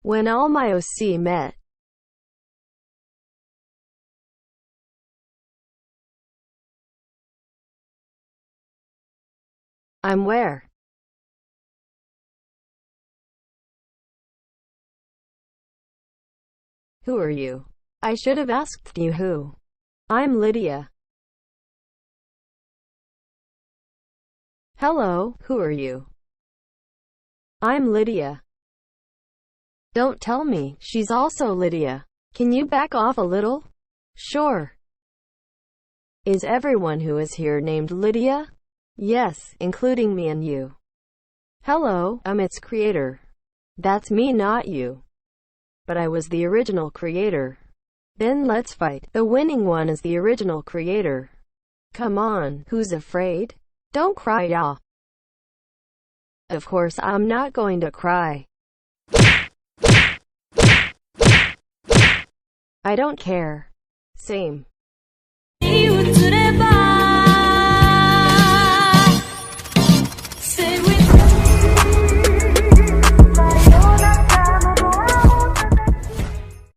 When all my OC met. I'm where? Who are you? I should have asked you who. I'm Lydia. Hello, who are you? I'm Lydia. Don't tell me, she's also Lydia. Can you back off a little? Sure. Is everyone who is here named Lydia? Yes, including me and you. Hello, I'm its creator. That's me, not you. But I was the original creator. Then let's fight. The winning one is the original creator. Come on, who's afraid? Don't cry, y'all. Of course I'm not going to cry. I don't care. Same.